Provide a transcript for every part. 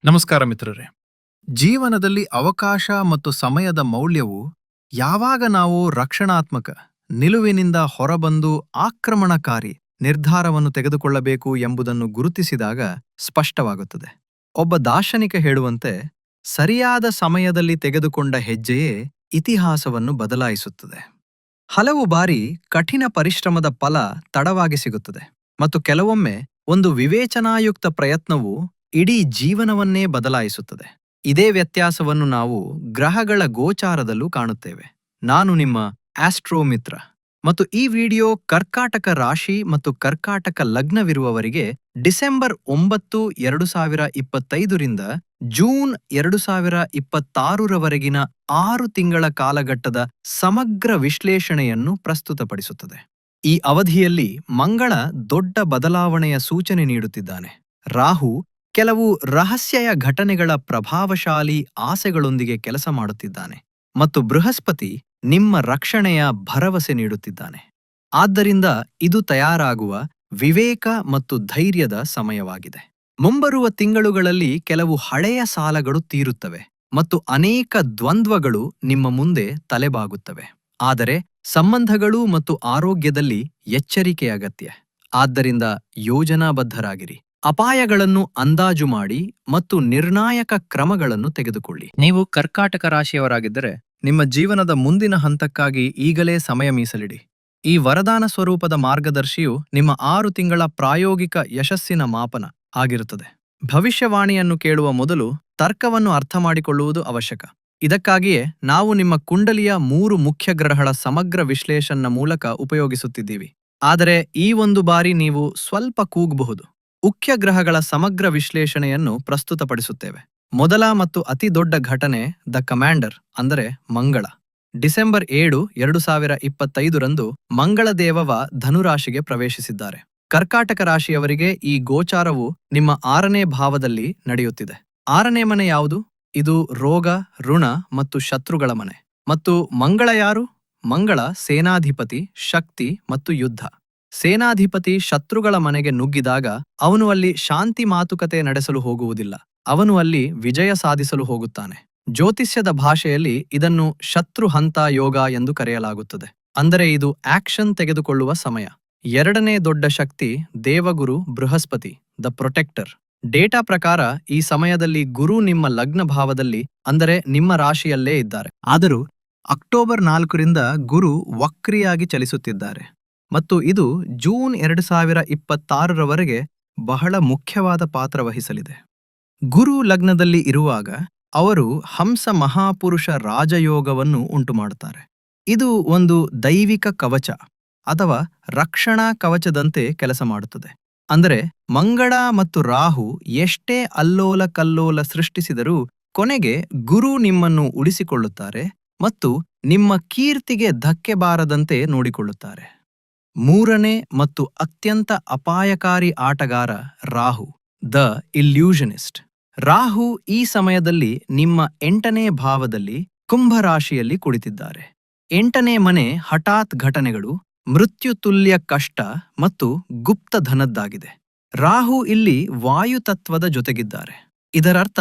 ನಮಸ್ಕಾರ ಮಿತ್ರರೇ. ಜೀವನದಲ್ಲಿ ಅವಕಾಶ ಮತ್ತು ಸಮಯದ ಮೌಲ್ಯವು ಯಾವಾಗ ನಾವು ರಕ್ಷಣಾತ್ಮಕ ನಿಲುವಿನಿಂದ ಹೊರಬಂದು ಆಕ್ರಮಣಕಾರಿ ನಿರ್ಧಾರವನ್ನು ತೆಗೆದುಕೊಳ್ಳಬೇಕು ಎಂಬುದನ್ನು ಗುರುತಿಸಿದಾಗ ಸ್ಪಷ್ಟವಾಗುತ್ತದೆ. ಒಬ್ಬ ದಾರ್ಶನಿಕ ಹೇಳುವಂತೆ, ಸರಿಯಾದ ಸಮಯದಲ್ಲಿ ತೆಗೆದುಕೊಂಡ ಹೆಜ್ಜೆಯೇ ಇತಿಹಾಸವನ್ನು ಬದಲಾಯಿಸುತ್ತದೆ. ಹಲವು ಬಾರಿ ಕಠಿಣ ಪರಿಶ್ರಮದ ಫಲ ತಡವಾಗಿ ಸಿಗುತ್ತದೆ ಮತ್ತು ಕೆಲವೊಮ್ಮೆ ಒಂದು ವಿವೇಚನಾಯುಕ್ತ ಪ್ರಯತ್ನವು ಇಡೀ ಜೀವನವನ್ನೇ ಬದಲಾಯಿಸುತ್ತದೆ. ಇದೇ ವ್ಯತ್ಯಾಸವನ್ನು ನಾವು ಗ್ರಹಗಳ ಗೋಚಾರದಲ್ಲೂ ಕಾಣುತ್ತೇವೆ. ನಾನು ನಿಮ್ಮ ಆಸ್ಟ್ರೋ ಮಿತ್ರ ಮತ್ತು ಈ ವಿಡಿಯೋ ಕರ್ಕಾಟಕ ರಾಶಿ ಮತ್ತು ಕರ್ಕಾಟಕ ಲಗ್ನವಿರುವವರಿಗೆ ಡಿಸೆಂಬರ್ 9, 2025ರಿಂದ ಜೂನ್ 2026ರವರೆಗಿನ 6 ತಿಂಗಳ ಕಾಲಘಟ್ಟದ ಸಮಗ್ರ ವಿಶ್ಲೇಷಣೆಯನ್ನು ಪ್ರಸ್ತುತಪಡಿಸುತ್ತದೆ. ಈ ಅವಧಿಯಲ್ಲಿ ಮಂಗಳ ದೊಡ್ಡ ಬದಲಾವಣೆಯ ಸೂಚನೆ ನೀಡುತ್ತಿದ್ದಾನೆ. ರಾಹು ಕೆಲವು ರಹಸ್ಯ ಘಟನೆಗಳ ಪ್ರಭಾವಶಾಲಿ ಆಸೆಗಳೊಂದಿಗೆ ಕೆಲಸ ಮಾಡುತ್ತಿದ್ದಾನೆ ಮತ್ತು ಬೃಹಸ್ಪತಿ ನಿಮ್ಮ ರಕ್ಷಣೆಯ ಭರವಸೆ ನೀಡುತ್ತಿದ್ದಾನೆ. ಆದ್ದರಿಂದ ಇದು ತಯಾರಾಗುವ ವಿವೇಕ ಮತ್ತು ಧೈರ್ಯದ ಸಮಯವಾಗಿದೆ. ಮುಂಬರುವ ತಿಂಗಳುಗಳಲ್ಲಿ ಕೆಲವು ಹಳೆಯ ಸಾಲಗಳು ತೀರುತ್ತವೆ ಮತ್ತು ಅನೇಕ ದ್ವಂದ್ವಗಳು ನಿಮ್ಮ ಮುಂದೆ ತಲೆಬಾಗುತ್ತವೆ. ಆದರೆ ಸಂಬಂಧಗಳು ಮತ್ತು ಆರೋಗ್ಯದಲ್ಲಿ ಎಚ್ಚರಿಕೆ ಅಗತ್ಯ. ಆದ್ದರಿಂದ ಯೋಜನಾಬದ್ಧರಾಗಿರಿ, ಅಪಾಯಗಳನ್ನು ಅಂದಾಜು ಮಾಡಿ ಮತ್ತು ನಿರ್ಣಾಯಕ ಕ್ರಮಗಳನ್ನು ತೆಗೆದುಕೊಳ್ಳಿ. ನೀವು ಕರ್ಕಾಟಕ ರಾಶಿಯವರಾಗಿದ್ದರೆ ನಿಮ್ಮ ಜೀವನದ ಮುಂದಿನ ಹಂತಕ್ಕಾಗಿ ಈಗಲೇ ಸಮಯ ಮೀಸಲಿಡಿ. ಈ ವರದಾನ ಸ್ವರೂಪದ ಮಾರ್ಗದರ್ಶಿಯು ನಿಮ್ಮ 6 ತಿಂಗಳ ಪ್ರಾಯೋಗಿಕ ಯಶಸ್ಸಿನ ಮಾಪನ ಆಗಿರುತ್ತದೆ. ಭವಿಷ್ಯವಾಣಿಯನ್ನು ಕೇಳುವ ಮೊದಲು ತರ್ಕವನ್ನು ಅರ್ಥಮಾಡಿಕೊಳ್ಳುವುದು ಅವಶ್ಯಕ. ಇದಕ್ಕಾಗಿಯೇ ನಾವು ನಿಮ್ಮ ಕುಂಡಲಿಯ 3 ಮುಖ್ಯ ಗ್ರಹಗಳ ಸಮಗ್ರ ವಿಶ್ಲೇಷಣೆಯ ಮೂಲಕ ಉಪಯೋಗಿಸುತ್ತಿದ್ದೀವಿ. ಆದರೆ ಈ ಒಂದು ಬಾರಿ ನೀವು ಸ್ವಲ್ಪ ಕೂಗಬಹುದು. ಮುಖ್ಯ ಗ್ರಹಗಳ ಸಮಗ್ರ ವಿಶ್ಲೇಷಣೆಯನ್ನು ಪ್ರಸ್ತುತಪಡಿಸುತ್ತೇವೆ. ಮೊದಲ ಮತ್ತು ಅತಿ ದೊಡ್ಡ ಘಟನೆ ದ ಕಮಾಂಡರ್ ಅಂದರೆ ಮಂಗಳ. ಡಿಸೆಂಬರ್ 7, 2025ರಂದು ಮಂಗಳ ದೇವವ ಧನುರಾಶಿಗೆ ಪ್ರವೇಶಿಸಿದ್ದಾರೆ. ಕರ್ಕಾಟಕ ರಾಶಿಯವರಿಗೆ ಈ ಗೋಚಾರವು ನಿಮ್ಮ 6ನೇ ಭಾವದಲ್ಲಿ ನಡೆಯುತ್ತಿದೆ. 6ನೇ ಮನೆ ಯಾವುದು? ಇದು ರೋಗ, ಋಣ ಮತ್ತು ಶತ್ರುಗಳ ಮನೆ. ಮತ್ತು ಮಂಗಳ ಯಾರು? ಮಂಗಳ ಸೇನಾಧಿಪತಿ, ಶಕ್ತಿ ಮತ್ತು ಯುದ್ಧ. ಸೇನಾಧಿಪತಿ ಶತ್ರುಗಳ ಮನೆಗೆ ನುಗ್ಗಿದಾಗ ಅವನು ಅಲ್ಲಿ ಶಾಂತಿ ಮಾತುಕತೆ ನಡೆಸಲು ಹೋಗುವುದಿಲ್ಲ, ಅವನು ಅಲ್ಲಿ ವಿಜಯ ಸಾಧಿಸಲು ಹೋಗುತ್ತಾನೆ. ಜ್ಯೋತಿಷ್ಯದ ಭಾಷೆಯಲ್ಲಿ ಇದನ್ನು ಶತ್ರು ಹಂತ ಯೋಗ ಎಂದು ಕರೆಯಲಾಗುತ್ತದೆ. ಅಂದರೆ ಇದು ಆಕ್ಷನ್ ತೆಗೆದುಕೊಳ್ಳುವ ಸಮಯ. 2ನೇ ದೊಡ್ಡ ಶಕ್ತಿ ದೇವಗುರು ಬೃಹಸ್ಪತಿ, ದ ಪ್ರೊಟೆಕ್ಟರ್. ಡೇಟಾ ಪ್ರಕಾರ ಈ ಸಮಯದಲ್ಲಿ ಗುರು ನಿಮ್ಮ ಲಗ್ನ ಭಾವದಲ್ಲಿ ಅಂದರೆ ನಿಮ್ಮ ರಾಶಿಯಲ್ಲೇ ಇದ್ದಾರೆ. ಆದರೂ ಅಕ್ಟೋಬರ್ 4ರಿಂದ ಗುರು ವಕ್ರಿಯಾಗಿ ಚಲಿಸುತ್ತಿದ್ದಾರೆ ಮತ್ತು ಇದು ಜೂನ್ 2026ರವರೆಗೆ ಬಹಳ ಮುಖ್ಯವಾದ ಪಾತ್ರ ವಹಿಸಲಿದೆ. ಗುರು ಲಗ್ನದಲ್ಲಿ ಇರುವಾಗ ಅವರು ಹಂಸ ಮಹಾಪುರುಷ ರಾಜಯೋಗವನ್ನು ಉಂಟುಮಾಡುತ್ತಾರೆ. ಇದು ಒಂದು ದೈವಿಕ ಕವಚ ಅಥವಾ ರಕ್ಷಣಾ ಕವಚದಂತೆ ಕೆಲಸ ಮಾಡುತ್ತದೆ. ಅಂದರೆ ಮಂಗಳ ಮತ್ತು ರಾಹು ಎಷ್ಟೇ ಅಲ್ಲೋಲ ಕಲ್ಲೋಲ ಸೃಷ್ಟಿಸಿದರೂ ಕೊನೆಗೆ ಗುರು ನಿಮ್ಮನ್ನು ಉಳಿಸಿಕೊಳ್ಳುತ್ತಾರೆ ಮತ್ತು ನಿಮ್ಮ ಕೀರ್ತಿಗೆ ಧಕ್ಕೆ ಬಾರದಂತೆ ನೋಡಿಕೊಳ್ಳುತ್ತಾರೆ. 3ನೇ ಮತ್ತು ಅತ್ಯಂತ ಅಪಾಯಕಾರಿ ಆಟಗಾರ ರಾಹು, ದ ಇಲ್ಯೂಷನಿಸ್ಟ್. ರಾಹು ಈ ಸಮಯದಲ್ಲಿ ನಿಮ್ಮ 8ನೇ ಭಾವದಲ್ಲಿ ಕುಂಭರಾಶಿಯಲ್ಲಿ ಕುಳಿತಿದ್ದಾರೆ. 8ನೇ ಮನೆ ಹಠಾತ್ ಘಟನೆಗಳು, ಮೃತ್ಯುತುಲ್ಯ ಕಷ್ಟ ಮತ್ತು ಗುಪ್ತಧನದ್ದಾಗಿದೆ. ರಾಹು ಇಲ್ಲಿ ವಾಯುತತ್ವದ ಜೊತೆಗಿದ್ದಾರೆ. ಇದರರ್ಥ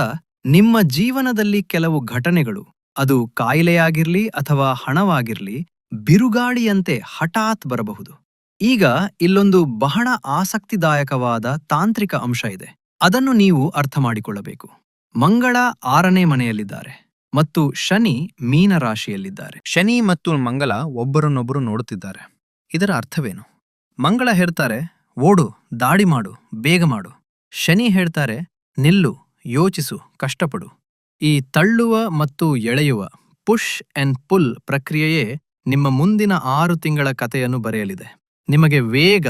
ನಿಮ್ಮ ಜೀವನದಲ್ಲಿ ಕೆಲವು ಘಟನೆಗಳು, ಅದು ಕಾಯಿಲೆಯಾಗಿರ್ಲಿ ಅಥವಾ ಹಣವಾಗಿರ್ಲಿ, ಬಿರುಗಾಳಿಯಂತೆ ಹಠಾತ್ ಬರಬಹುದು. ಈಗ ಇಲ್ಲೊಂದು ಬಹಳ ಆಸಕ್ತಿದಾಯಕವಾದ ತಾಂತ್ರಿಕ ಅಂಶ ಇದೆ. ಅದನ್ನು ನೀವು ಅರ್ಥ ಮಾಡಿಕೊಳ್ಳಬೇಕು. ಮಂಗಳ 6ನೇ ಮನೆಯಲ್ಲಿದ್ದಾರೆ ಮತ್ತು ಶನಿ ಮೀನ ರಾಶಿಯಲ್ಲಿದ್ದಾರೆ. ಶನಿ ಮತ್ತು ಮಂಗಳ ಒಬ್ಬರನ್ನೊಬ್ಬರು ನೋಡುತ್ತಿದ್ದಾರೆ. ಇದರ ಅರ್ಥವೇನು? ಮಂಗಳ ಹೇಳ್ತಾರೆ ಓಡು, ದಾಳಿ ಮಾಡು, ಬೇಗ ಮಾಡು. ಶನಿ ಹೇಳ್ತಾರೆ ನಿಲ್ಲು, ಯೋಚಿಸು, ಕಷ್ಟಪಡು. ಈ ತಳ್ಳುವ ಮತ್ತು ಎಳೆಯುವ ಪುಷ್ ಅಂಡ್ ಪುಲ್ ಪ್ರಕ್ರಿಯೆಯೇ ನಿಮ್ಮ ಮುಂದಿನ 6 ತಿಂಗಳ ಕಥೆಯನ್ನು ಬರೆಯಲಿದೆ. ನಿಮಗೆ ವೇಗ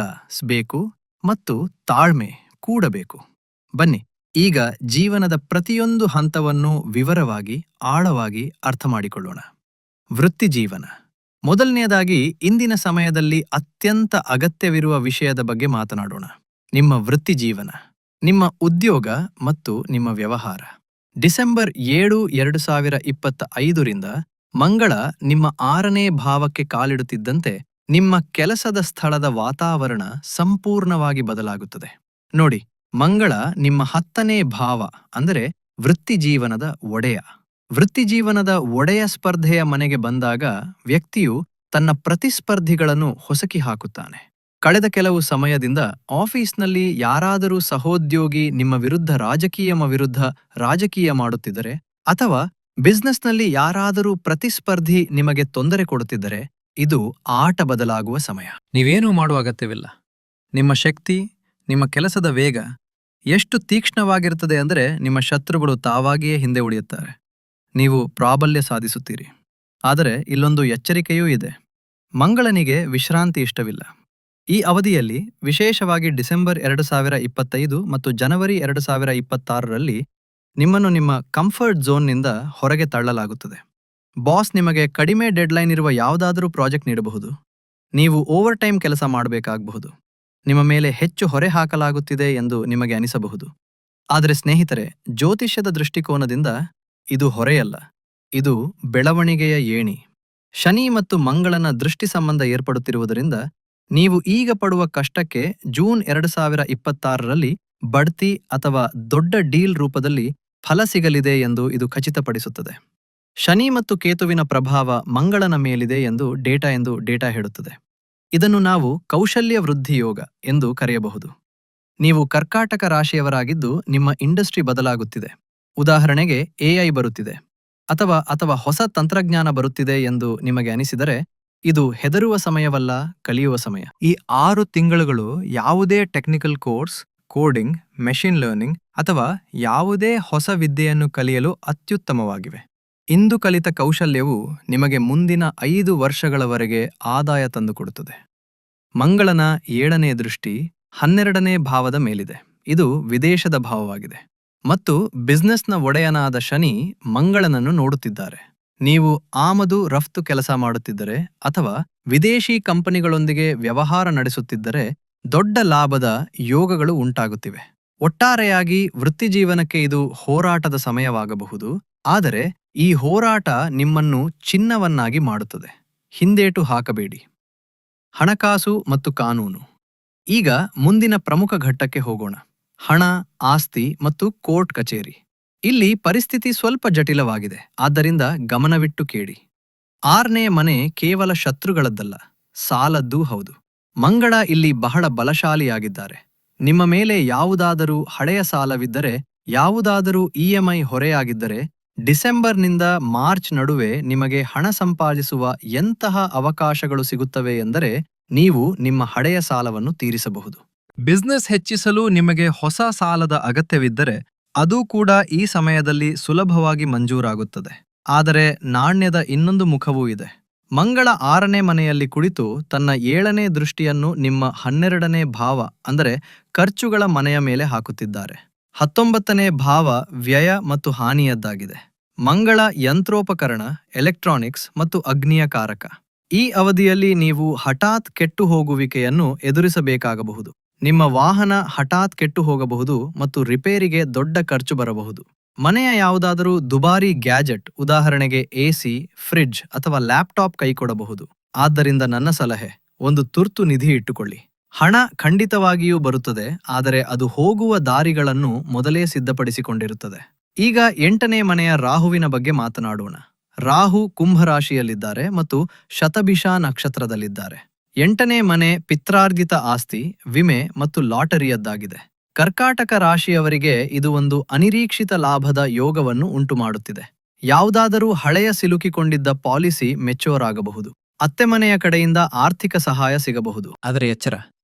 ಬೇಕು ಮತ್ತು ತಾಳ್ಮೆ ಕೂಡಬೇಕು. ಬನ್ನಿ ಈಗ ಜೀವನದ ಪ್ರತಿಯೊಂದು ಹಂತವನ್ನು ವಿವರವಾಗಿ ಆಳವಾಗಿ ಅರ್ಥ ಮಾಡಿಕೊಳ್ಳೋಣ. ವೃತ್ತಿ ಜೀವನ. ಮೊದಲನೆಯದಾಗಿ ಇಂದಿನ ಸಮಯದಲ್ಲಿ ಅತ್ಯಂತ ಅಗತ್ಯವಿರುವ ವಿಷಯದ ಬಗ್ಗೆ ಮಾತನಾಡೋಣ. ನಿಮ್ಮ ವೃತ್ತಿ ಜೀವನ, ನಿಮ್ಮ ಉದ್ಯೋಗ ಮತ್ತು ನಿಮ್ಮ ವ್ಯವಹಾರ. ಡಿಸೆಂಬರ್ 7, 2025ರಿಂದ ಮಂಗಳ ನಿಮ್ಮ 6ನೇ ಭಾವಕ್ಕೆ ಕಾಲಿಡುತ್ತಿದ್ದಂತೆ ನಿಮ್ಮ ಕೆಲಸದ ಸ್ಥಳದ ವಾತಾವರಣ ಸಂಪೂರ್ಣವಾಗಿ ಬದಲಾಗುತ್ತದೆ. ನೋಡಿ, ಮಂಗಳ ನಿಮ್ಮ 10ನೇ ಭಾವ ಅಂದರೆ ವೃತ್ತಿಜೀವನದ ಒಡೆಯ. ವೃತ್ತಿಜೀವನದ ಒಡೆಯ ಸ್ಪರ್ಧೆಯ ಮನೆಗೆ ಬಂದಾಗ ವ್ಯಕ್ತಿಯು ತನ್ನ ಪ್ರತಿಸ್ಪರ್ಧಿಗಳನ್ನು ಹೊಸಕಿ ಹಾಕುತ್ತಾನೆ. ಕಳೆದ ಕೆಲವು ಸಮಯದಿಂದ ಆಫೀಸ್ನಲ್ಲಿ ಯಾರಾದರೂ ಸಹೋದ್ಯೋಗಿ ನಿಮ್ಮ ವಿರುದ್ಧ ರಾಜಕೀಯ ಮಾಡುತ್ತಿದ್ದರೆ, ಅಥವಾ ಬಿಸ್ನೆಸ್ನಲ್ಲಿ ಯಾರಾದರೂ ಪ್ರತಿಸ್ಪರ್ಧಿ ನಿಮಗೆ ತೊಂದರೆ ಕೊಡುತ್ತಿದ್ದರೆ, ಇದು ಆಟ ಬದಲಾಗುವ ಸಮಯ. ನೀವೇನೂ ಮಾಡುವ ಅಗತ್ಯವಿಲ್ಲ. ನಿಮ್ಮ ಶಕ್ತಿ, ನಿಮ್ಮ ಕೆಲಸದ ವೇಗ ಎಷ್ಟು ತೀಕ್ಷ್ಣವಾಗಿರುತ್ತದೆ ಅಂದರೆ ನಿಮ್ಮ ಶತ್ರುಗಳು ತಾವಾಗಿಯೇ ಹಿಂದೆ ಉಳಿಯುತ್ತಾರೆ. ನೀವು ಪ್ರಾಬಲ್ಯ ಸಾಧಿಸುತ್ತೀರಿ. ಆದರೆ ಇಲ್ಲೊಂದು ಎಚ್ಚರಿಕೆಯೂ ಇದೆ. ಮಂಗಳನಿಗೆ ವಿಶ್ರಾಂತಿ ಇಷ್ಟವಿಲ್ಲ. ಈ ಅವಧಿಯಲ್ಲಿ, ವಿಶೇಷವಾಗಿ ಡಿಸೆಂಬರ್ 2025 ಮತ್ತು ಜನವರಿ 2026ರಲ್ಲಿ ನಿಮ್ಮನ್ನು ನಿಮ್ಮ ಕಂಫರ್ಟ್ ಝೋನ್ನಿಂದ ಹೊರಗೆ ತಳ್ಳಲಾಗುತ್ತದೆ. ಬಾಸ್ ನಿಮಗೆ ಕಡಿಮೆ ಡೆಡ್ಲೈನ್ ಇರುವ ಯಾವುದಾದರೂ ಪ್ರಾಜೆಕ್ಟ್ ನೀಡಬಹುದು. ನೀವು ಓವರ್ ಟೈಮ್ ಕೆಲಸ ಮಾಡಬೇಕಾಗಬಹುದು. ನಿಮ್ಮ ಮೇಲೆ ಹೆಚ್ಚು ಹೊರೆ ಹಾಕಲಾಗುತ್ತಿದೆ ಎಂದು ನಿಮಗೆ ಅನಿಸಬಹುದು. ಆದರೆ ಸ್ನೇಹಿತರೆ, ಜ್ಯೋತಿಷ್ಯದ ದೃಷ್ಟಿಕೋನದಿಂದ ಇದು ಹೊರೆಯಲ್ಲ, ಇದು ಬೆಳವಣಿಗೆಯ ಏಣಿ. ಶನಿ ಮತ್ತು ಮಂಗಳನ ದೃಷ್ಟಿ ಸಂಬಂಧ ಏರ್ಪಡುತ್ತಿರುವುದರಿಂದ ನೀವು ಈಗ ಪಡುವ ಕಷ್ಟಕ್ಕೆ ಜೂನ್ 2026ರಲ್ಲಿ ಬಡ್ತಿ ಅಥವಾ ದೊಡ್ಡ ಡೀಲ್ ರೂಪದಲ್ಲಿ ಫಲ ಸಿಗಲಿದೆ ಎಂದು ಇದು ಖಚಿತಪಡಿಸುತ್ತದೆ. ಶನಿ ಮತ್ತು ಕೇತುವಿನ ಪ್ರಭಾವ ಮಂಗಳನ ಮೇಲಿದೆ ಎಂದು ಡೇಟಾ ಹೇಳುತ್ತದೆ. ಇದನ್ನು ನಾವು ಕೌಶಲ್ಯ ವೃದ್ಧಿ ಯೋಗ ಎಂದು ಕರೆಯಬಹುದು. ನೀವು ಕರ್ಕಾಟಕ ರಾಶಿಯವರಾಗಿದ್ದು ನಿಮ್ಮ ಇಂಡಸ್ಟ್ರಿ ಬದಲಾಗುತ್ತಿದೆ. ಉದಾಹರಣೆಗೆ AI ಬರುತ್ತಿದೆ ಅಥವಾ ಹೊಸ ತಂತ್ರಜ್ಞಾನ ಬರುತ್ತಿದೆ ಎಂದು ನಿಮಗೆ ಅನಿಸಿದರೆ, ಇದು ಹೆದರುವ ಸಮಯವಲ್ಲ, ಕಲಿಯುವ ಸಮಯ. ಈ 6 ತಿಂಗಳುಗಳು ಯಾವುದೇ technical course, coding, machine learning ಅಥವಾ ಯಾವುದೇ ಹೊಸ ವಿದ್ಯೆಯನ್ನು ಕಲಿಯಲು ಅತ್ಯುತ್ತಮವಾಗಿವೆ. ಇಂದು ಕಲಿತ ಕೌಶಲ್ಯವು ನಿಮಗೆ ಮುಂದಿನ 5 ವರ್ಷಗಳವರೆಗೆ ಆದಾಯ ತಂದುಕೊಡುತ್ತದೆ. ಮಂಗಳನ 7ನೇ ದೃಷ್ಟಿ 12ನೇ ಭಾವದ ಮೇಲಿದೆ. ಇದು ವಿದೇಶದ ಭಾವವಾಗಿದೆ ಮತ್ತು ಬಿಸ್ನೆಸ್ನ ಒಡೆಯನಾದ ಶನಿ ಮಂಗಳನನ್ನು ನೋಡುತ್ತಿದ್ದಾರೆ. ನೀವು ಆಮದು ರಫ್ತು ಕೆಲಸ ಮಾಡುತ್ತಿದ್ದರೆ ಅಥವಾ ವಿದೇಶಿ ಕಂಪನಿಗಳೊಂದಿಗೆ ವ್ಯವಹಾರ ನಡೆಸುತ್ತಿದ್ದರೆ ದೊಡ್ಡ ಲಾಭದ ಯೋಗಗಳು ಉಂಟಾಗುತ್ತಿವೆ. ಒಟ್ಟಾರೆಯಾಗಿ ವೃತ್ತಿಜೀವನಕ್ಕೆ ಇದು ಹೋರಾಟದ ಸಮಯವಾಗಬಹುದು, ಆದರೆ ಈ ಹೋರಾಟ ನಿಮ್ಮನ್ನು ಚಿನ್ನವನ್ನಾಗಿ ಮಾಡುತ್ತದೆ. ಹಿಂದೇಟು ಹಾಕಬೇಡಿ. ಹಣಕಾಸು ಮತ್ತು ಕಾನೂನು. ಈಗ ಮುಂದಿನ ಪ್ರಮುಖ ಘಟ್ಟಕ್ಕೆ ಹೋಗೋಣ. ಹಣ, ಆಸ್ತಿ ಮತ್ತು ಕೋರ್ಟ್ ಕಚೇರಿ. ಇಲ್ಲಿ ಪರಿಸ್ಥಿತಿ ಸ್ವಲ್ಪ ಜಟಿಲವಾಗಿದೆ, ಆದ್ದರಿಂದ ಗಮನವಿಟ್ಟು ಕೇಳಿ. 6ನೇ ಮನೆ ಕೇವಲ ಶತ್ರುಗಳದ್ದಲ್ಲ, ಸಾಲದ್ದೂ ಹೌದು. ಮಂಗಳ ಇಲ್ಲಿ ಬಹಳ ಬಲಶಾಲಿಯಾಗಿದ್ದಾರೆ. ನಿಮ್ಮ ಮೇಲೆ ಯಾವುದಾದರೂ ಹಳೆಯ ಸಾಲವಿದ್ದರೆ, ಯಾವುದಾದರೂ EMI ಹೊರೆಯಾಗಿದ್ದರೆ, ಡಿಸೆಂಬರ್ನಿಂದ ಮಾರ್ಚ್ ನಡುವೆ ನಿಮಗೆ ಹಣ ಸಂಪಾದಿಸುವ ಎಂತಹ ಅವಕಾಶಗಳು ಸಿಗುತ್ತವೆ ಎಂದರೆ ನೀವು ನಿಮ್ಮ ಹಳೆಯ ಸಾಲವನ್ನು ತೀರಿಸಬಹುದು. ಬಿಸ್ನೆಸ್ ಹೆಚ್ಚಿಸಲು ನಿಮಗೆ ಹೊಸ ಸಾಲದ ಅಗತ್ಯವಿದ್ದರೆ ಅದೂ ಕೂಡ ಈ ಸಮಯದಲ್ಲಿ ಸುಲಭವಾಗಿ ಮಂಜೂರಾಗುತ್ತದೆ. ಆದರೆ ನಾಣ್ಯದ ಇನ್ನೊಂದು ಮುಖವೂ ಇದೆ. ಮಂಗಳ 6ನೇ ಮನೆಯಲ್ಲಿ ಕುಳಿತು ತನ್ನ 7ನೇ ದೃಷ್ಟಿಯನ್ನು ನಿಮ್ಮ 12ನೇ ಭಾವ ಅಂದರೆ ಖರ್ಚುಗಳ ಮನೆಯ ಮೇಲೆ ಹಾಕುತ್ತಿದ್ದಾರೆ. 19ನೇ ಭಾವ ವ್ಯಯ ಮತ್ತು ಹಾನಿಯದ್ದಾಗಿದೆ. ಮಂಗಳ ಯಂತ್ರೋಪಕರಣ, ಎಲೆಕ್ಟ್ರಾನಿಕ್ಸ್ ಮತ್ತು ಅಗ್ನಿಯ ಕಾರಕ. ಈ ಅವಧಿಯಲ್ಲಿ ನೀವು ಹಠಾತ್ ಕೆಟ್ಟು ಹೋಗುವಿಕೆಯನ್ನು ಎದುರಿಸಬೇಕಾಗಬಹುದು. ನಿಮ್ಮ ವಾಹನ ಹಠಾತ್ ಕೆಟ್ಟು ಹೋಗಬಹುದು ಮತ್ತು ರಿಪೇರಿಗೆ ದೊಡ್ಡ ಖರ್ಚು ಬರಬಹುದು. ಮನೆಯ ಯಾವುದಾದರೂ ದುಬಾರಿ ಗ್ಯಾಜೆಟ್, ಉದಾಹರಣೆಗೆ AC, ಫ್ರಿಡ್ಜ್ ಅಥವಾ ಲ್ಯಾಪ್ಟಾಪ್ ಕೈಕೊಡಬಹುದು. ಆದ್ದರಿಂದ ನನ್ನ ಸಲಹೆ, ಒಂದು ತುರ್ತು ನಿಧಿ ಇಟ್ಟುಕೊಳ್ಳಿ. ಹಣ ಖಂಡಿತವಾಗಿಯೂ ಬರುತ್ತದೆ, ಆದರೆ ಅದು ಹೋಗುವ ದಾರಿಗಳನ್ನು ಮೊದಲೇ ಸಿದ್ಧಪಡಿಸಿಕೊಂಡಿರುತ್ತದೆ. ಈಗ 8ನೇ ಮನೆಯ ರಾಹುವಿನ ಬಗ್ಗೆ ಮಾತನಾಡೋಣ. ರಾಹು ಕುಂಭರಾಶಿಯಲ್ಲಿದ್ದಾರೆ ಮತ್ತು ಶತಭಿಷ ನಕ್ಷತ್ರದಲ್ಲಿದ್ದಾರೆ. 8ನೇ ಮನೆ ಪಿತ್ರಾರ್ಜಿತ ಆಸ್ತಿ, ವಿಮೆ ಮತ್ತು ಲಾಟರಿಯದ್ದಾಗಿದೆ. ಕರ್ಕಾಟಕ ರಾಶಿಯವರಿಗೆ ಇದು ಒಂದು ಅನಿರೀಕ್ಷಿತ ಲಾಭದ ಯೋಗವನ್ನು ಉಂಟುಮಾಡುತ್ತಿದೆ. ಯಾವುದಾದರೂ ಹಳೆಯ ಸಿಲುಕಿಕೊಂಡಿದ್ದ ಪಾಲಿಸಿ ಮೆಚ್ಯೂರ್ ಆಗಬಹುದು. ಅತ್ತೆ ಮನೆಯ ಕಡೆಯಿಂದ ಆರ್ಥಿಕ ಸಹಾಯ ಸಿಗಬಹುದು. ಆದರೆ ಎಚ್ಚರ,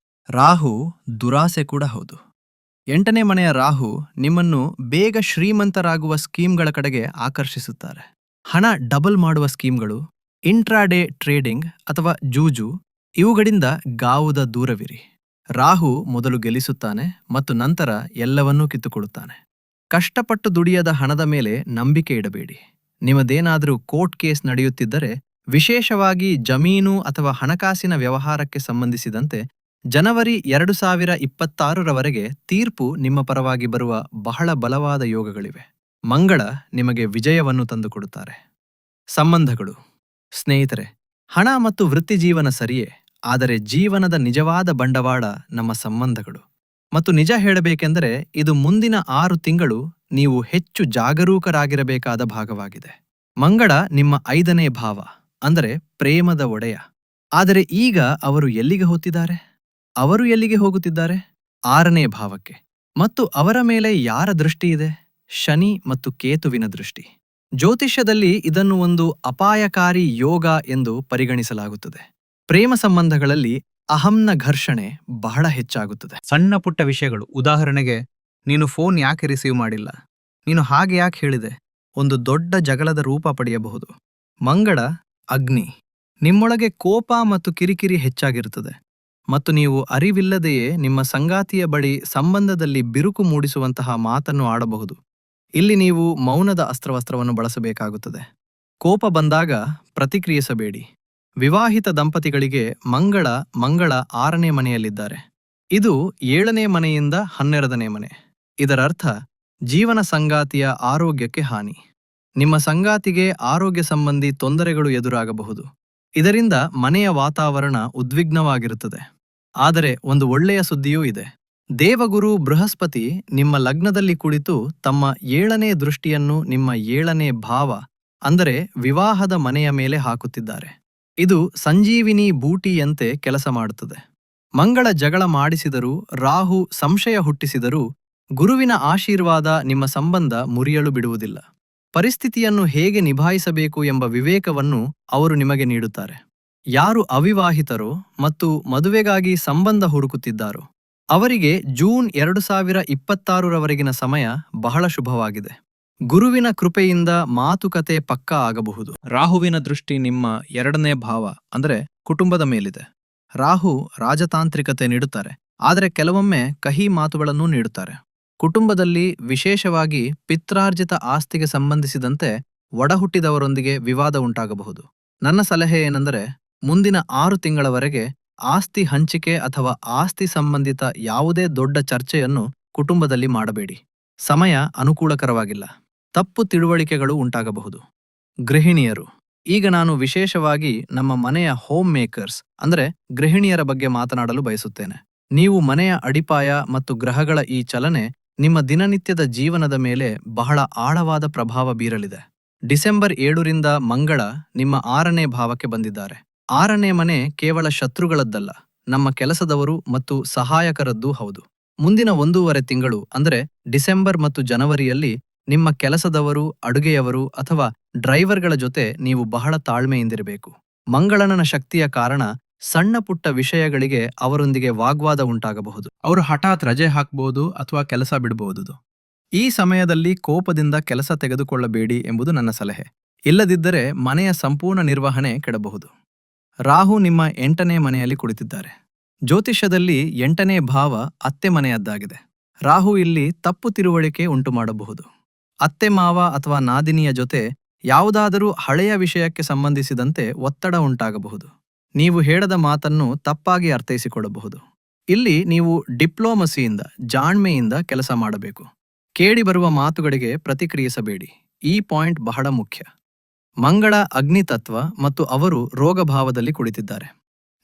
ರಾಹು ದುರಾಸೆ ಕೂಡ ಹೌದು. 8ನೇ ಮನೆಯ ರಾಹು ನಿಮ್ಮನ್ನು ಬೇಗ ಶ್ರೀಮಂತರಾಗುವ ಸ್ಕೀಮ್ಗಳ ಕಡೆಗೆ ಆಕರ್ಷಿಸುತ್ತಾರೆ. ಹಣ ಡಬಲ್ ಮಾಡುವ ಸ್ಕೀಮ್ಗಳು, ಇಂಟ್ರಾಡೇ ಟ್ರೇಡಿಂಗ್ ಅಥವಾ ಜೂಜು, ಇವುಗಳಿಂದ ಗಾವುದ ದೂರವಿರಿ. ರಾಹು ಮೊದಲು ಗೆಲ್ಲಿಸುತ್ತಾನೆ ಮತ್ತು ನಂತರ ಎಲ್ಲವನ್ನೂ ಕಿತ್ತುಕೊಡುತ್ತಾನೆ. ಕಷ್ಟಪಟ್ಟು ದುಡಿಯದ ಹಣದ ಮೇಲೆ ನಂಬಿಕೆ ಇಡಬೇಡಿ. ನಿಮ್ಮದೇನಾದರೂ ಕೋರ್ಟ್ ಕೇಸ್ ನಡೆಯುತ್ತಿದ್ದರೆ, ವಿಶೇಷವಾಗಿ ಜಮೀನು ಅಥವಾ ಹಣಕಾಸಿನ ವ್ಯವಹಾರಕ್ಕೆ ಸಂಬಂಧಿಸಿದಂತೆ ಜನವರಿ 2026ರವರೆಗೆ ತೀರ್ಪು ನಿಮ್ಮ ಪರವಾಗಿ ಬರುವ ಬಹಳ ಬಲವಾದ ಯೋಗಗಳಿವೆ. ಮಂಗಳ ನಿಮಗೆ ವಿಜಯವನ್ನು ತಂದುಕೊಡುತ್ತಾರೆ. ಸಂಬಂಧಗಳು. ಸ್ನೇಹಿತರೆ, ಹಣ ಮತ್ತು ವೃತ್ತಿಜೀವನ ಸರಿಯೇ, ಆದರೆ ಜೀವನದ ನಿಜವಾದ ಬಂಡವಾಳ ನಮ್ಮ ಸಂಬಂಧಗಳು. ಮತ್ತು ನಿಜ ಹೇಳಬೇಕೆಂದರೆ ಇದು ಮುಂದಿನ 6 ತಿಂಗಳು ನೀವು ಹೆಚ್ಚು ಜಾಗರೂಕರಾಗಿರಬೇಕಾದ ಭಾಗವಾಗಿದೆ. ಮಂಗಳ ನಿಮ್ಮ 5ನೇ ಭಾವ, ಅಂದರೆ ಪ್ರೇಮದ ಒಡೆಯ. ಆದರೆ ಈಗ ಅವರು ಎಲ್ಲಿಗೆ ಹೋಗ್ತಿದ್ದಾರೆ? ಅವರು ಎಲ್ಲಿಗೆ ಹೋಗುತ್ತಿದ್ದಾರೆ? 6ನೇ ಭಾವಕ್ಕೆ. ಮತ್ತು ಅವರ ಮೇಲೆ ಯಾರ ದೃಷ್ಟಿ ಇದೆ? ಶನಿ ಮತ್ತು ಕೇತುವಿನ ದೃಷ್ಟಿ. ಜ್ಯೋತಿಷ್ಯದಲ್ಲಿ ಇದನ್ನು ಒಂದು ಅಪಾಯಕಾರಿ ಯೋಗ ಎಂದು ಪರಿಗಣಿಸಲಾಗುತ್ತದೆ. ಪ್ರೇಮ ಸಂಬಂಧಗಳಲ್ಲಿ ಅಹಂನ ಘರ್ಷಣೆ ಬಹಳ ಹೆಚ್ಚಾಗುತ್ತದೆ. ಸಣ್ಣ ಪುಟ್ಟ ವಿಷಯಗಳು, ಉದಾಹರಣೆಗೆ, ನೀನು ಫೋನ್ ಯಾಕೆ ರಿಸೀವ್ ಮಾಡಿಲ್ಲ, ನೀನು ಹಾಗೆ ಯಾಕೆ ಹೇಳಿದೆ, ಒಂದು ದೊಡ್ಡ ಜಗಳದ ರೂಪ ಪಡೆಯಬಹುದು. ಮಂಗಳ ಅಗ್ನಿ. ನಿಮ್ಮೊಳಗೆ ಕೋಪ ಮತ್ತು ಕಿರಿಕಿರಿ ಹೆಚ್ಚಾಗಿರುತ್ತದೆ ಮತ್ತು ನೀವು ಅರಿವಿಲ್ಲದೆಯೇ ನಿಮ್ಮ ಸಂಗಾತಿಯ ಬಳಿ ಸಂಬಂಧದಲ್ಲಿ ಬಿರುಕು ಮೂಡಿಸುವಂತಹ ಮಾತನ್ನು ಆಡಬಹುದು. ಇಲ್ಲಿ ನೀವು ಮೌನದ ಅಸ್ತ್ರವಸ್ತ್ರವನ್ನು ಬಳಸಬೇಕಾಗುತ್ತದೆ. ಕೋಪ ಬಂದಾಗ ಪ್ರತಿಕ್ರಿಯಿಸಬೇಡಿ. ವಿವಾಹಿತ ದಂಪತಿಗಳಿಗೆ ಮಂಗಳ 6ನೇ ಮನೆಯಲ್ಲಿದ್ದಾರೆ. ಇದು 7ನೇ ಮನೆಯಿಂದ 12ನೇ ಮನೆ. ಇದರರ್ಥ ಜೀವನ ಸಂಗಾತಿಯ ಆರೋಗ್ಯಕ್ಕೆ ಹಾನಿ. ನಿಮ್ಮ ಸಂಗಾತಿಗೆ ಆರೋಗ್ಯ ಸಂಬಂಧಿ ತೊಂದರೆಗಳು ಎದುರಾಗಬಹುದು. ಇದರಿಂದ ಮನೆಯ ವಾತಾವರಣ ಉದ್ವಿಗ್ನವಾಗಿರುತ್ತದೆ. ಆದರೆ ಒಂದು ಒಳ್ಳೆಯ ಸುದ್ದಿಯೂ ಇದೆ. ದೇವಗುರು ಬೃಹಸ್ಪತಿ ನಿಮ್ಮ ಲಗ್ನದಲ್ಲಿ ಕುಳಿತು ತಮ್ಮ 7ನೇ ದೃಷ್ಟಿಯನ್ನು ನಿಮ್ಮ 7ನೇ ಭಾವ, ಅಂದರೆ ವಿವಾಹದ ಮನೆಯ ಮೇಲೆ ಹಾಕುತ್ತಿದ್ದಾರೆ. ಇದು ಸಂಜೀವಿನಿ ಬೂಟಿಯಂತೆ ಕೆಲಸ ಮಾಡುತ್ತದೆ. ಮಂಗಳ ಜಗಳ ಮಾಡಿಸಿದರೂ, ರಾಹು ಸಂಶಯ ಹುಟ್ಟಿಸಿದರೂ, ಗುರುವಿನ ಆಶೀರ್ವಾದ ನಿಮ್ಮ ಸಂಬಂಧ ಮುರಿಯಲು ಬಿಡುವುದಿಲ್ಲ. ಪರಿಸ್ಥಿತಿಯನ್ನು ಹೇಗೆ ನಿಭಾಯಿಸಬೇಕು ಎಂಬ ವಿವೇಕವನ್ನು ಅವರು ನಿಮಗೆ ನೀಡುತ್ತಾರೆ. ಯಾರು ಅವಿವಾಹಿತರೋ ಮತ್ತು ಮದುವೆಗಾಗಿ ಸಂಬಂಧ ಹುಡುಕುತ್ತಿದ್ದಾರೋ ಅವರಿಗೆ ಜೂನ್ 2026ರವರೆಗಿನ ಸಮಯ ಬಹಳ ಶುಭವಾಗಿದೆ. ಗುರುವಿನ ಕೃಪೆಯಿಂದ ಮಾತುಕತೆ ಪಕ್ಕಾ ಆಗಬಹುದು. ರಾಹುವಿನ ದೃಷ್ಟಿ ನಿಮ್ಮ 2ನೇ ಭಾವ, ಅಂದರೆ ಕುಟುಂಬದ ಮೇಲಿದೆ. ರಾಹು ರಾಜತಾಂತ್ರಿಕತೆ ನೀಡುತ್ತಾರೆ, ಆದರೆ ಕೆಲವೊಮ್ಮೆ ಕಹಿ ಮಾತುಗಳನ್ನೂ ನೀಡುತ್ತಾರೆ. ಕುಟುಂಬದಲ್ಲಿ, ವಿಶೇಷವಾಗಿ ಪಿತ್ರಾರ್ಜಿತ ಆಸ್ತಿಗೆ ಸಂಬಂಧಿಸಿದಂತೆ ಒಡಹುಟ್ಟಿದವರೊಂದಿಗೆ ವಿವಾದ ಉಂಟಾಗಬಹುದು. ನನ್ನ ಸಲಹೆ ಏನೆಂದರೆ, ಮುಂದಿನ 6 ತಿಂಗಳವರೆಗೆ ಆಸ್ತಿ ಹಂಚಿಕೆ ಅಥವಾ ಆಸ್ತಿ ಸಂಬಂಧಿತ ಯಾವುದೇ ದೊಡ್ಡ ಚರ್ಚೆಯನ್ನು ಕುಟುಂಬದಲ್ಲಿ ಮಾಡಬೇಡಿ. ಸಮಯ ಅನುಕೂಲಕರವಾಗಿಲ್ಲ. ತಪ್ಪು ತಿಳುವಳಿಕೆಗಳು ಉಂಟಾಗಬಹುದು. ಗೃಹಿಣಿಯರು. ಈಗ ನಾನು ವಿಶೇಷವಾಗಿ ನಮ್ಮ ಮನೆಯ ಹೋಮ್ ಮೇಕರ್ಸ್, ಅಂದರೆ ಗೃಹಿಣಿಯರ ಬಗ್ಗೆ ಮಾತನಾಡಲು ಬಯಸುತ್ತೇನೆ. ನೀವು ಮನೆಯ ಅಡಿಪಾಯ ಮತ್ತು ಗ್ರಹಗಳ ಈ ಚಲನೆ ನಿಮ್ಮ ದಿನನಿತ್ಯದ ಜೀವನದ ಮೇಲೆ ಬಹಳ ಆಳವಾದ ಪ್ರಭಾವ ಬೀರಲಿದೆ. ಡಿಸೆಂಬರ್ 7ರಿಂದ ಮಂಗಳ ನಿಮ್ಮ 6ನೇ ಭಾವಕ್ಕೆ ಬಂದಿದ್ದಾರೆ. 6ನೇ ಮನೆ ಕೇವಲ ಶತ್ರುಗಳದ್ದಲ್ಲ, ನಮ್ಮ ಕೆಲಸದವರು ಮತ್ತು ಸಹಾಯಕರದ್ದೂ ಹೌದು. ಮುಂದಿನ 1.5 ತಿಂಗಳು, ಅಂದರೆ ಡಿಸೆಂಬರ್ ಮತ್ತು ಜನವರಿಯಲ್ಲಿ, ನಿಮ್ಮ ಕೆಲಸದವರು, ಅಡುಗೆಯವರು ಅಥವಾ ಡ್ರೈವರ್ಗಳ ಜೊತೆ ನೀವು ಬಹಳ ತಾಳ್ಮೆಯಿಂದಿರಬೇಕು. ಮಂಗಳನ ಶಕ್ತಿಯ ಕಾರಣ ಸಣ್ಣ ಪುಟ್ಟ ವಿಷಯಗಳಿಗೆ ಅವರೊಂದಿಗೆ ವಾಗ್ವಾದ ಉಂಟಾಗಬಹುದು. ಅವರು ಹಠಾತ್ ರಜೆ ಹಾಕಬಹುದು ಅಥವಾ ಕೆಲಸ ಬಿಡಬಹುದು. ಈ ಸಮಯದಲ್ಲಿ ಕೋಪದಿಂದ ಕೆಲಸ ತೆಗೆದುಕೊಳ್ಳಬೇಡಿ ಎಂಬುದು ನನ್ನ ಸಲಹೆ. ಇಲ್ಲದಿದ್ದರೆ ಮನೆಯ ಸಂಪೂರ್ಣ ನಿರ್ವಹಣೆ ಕೆಡಬಹುದು. ರಾಹು ನಿಮ್ಮ 8ನೇ ಮನೆಯಲ್ಲಿ ಕುಳಿತಿದ್ದಾರೆ. ಜ್ಯೋತಿಷ್ಯದಲ್ಲಿ 8ನೇ ಭಾವ ಅತ್ತೆ ಮನೆಯದ್ದಾಗಿದೆ. ರಾಹು ಇಲ್ಲಿ ತಪ್ಪು ತಿಳುವಳಿಕೆ ಉಂಟು ಮಾಡಬಹುದು. ಅತ್ತೆ ಮಾವ ಅಥವಾ ನಾದಿನಿಯ ಜೊತೆ ಯಾವುದಾದರೂ ಹಳೆಯ ವಿಷಯಕ್ಕೆ ಸಂಬಂಧಿಸಿದಂತೆ ಒತ್ತಡ ಉಂಟಾಗಬಹುದು. ನೀವು ಹೇಳದ ಮಾತನ್ನು ತಪ್ಪಾಗಿ ಅರ್ಥೈಸಿಕೊಳ್ಳಬಹುದು. ಇಲ್ಲಿ ನೀವು ಡಿಪ್ಲೊಮಸಿಯಿಂದ, ಜಾಣ್ಮೆಯಿಂದ ಕೆಲಸ ಮಾಡಬೇಕು. ಕೇಳಿಬರುವ ಮಾತುಗಳಿಗೆ ಪ್ರತಿಕ್ರಿಯಿಸಬೇಡಿ. ಈ ಪಾಯಿಂಟ್ ಬಹಳ ಮುಖ್ಯ. ಮಂಗಳ ಅಗ್ನಿತತ್ವ ಮತ್ತು ಅವರು ರೋಗಭಾವದಲ್ಲಿ ಕುಳಿತಿದ್ದಾರೆ.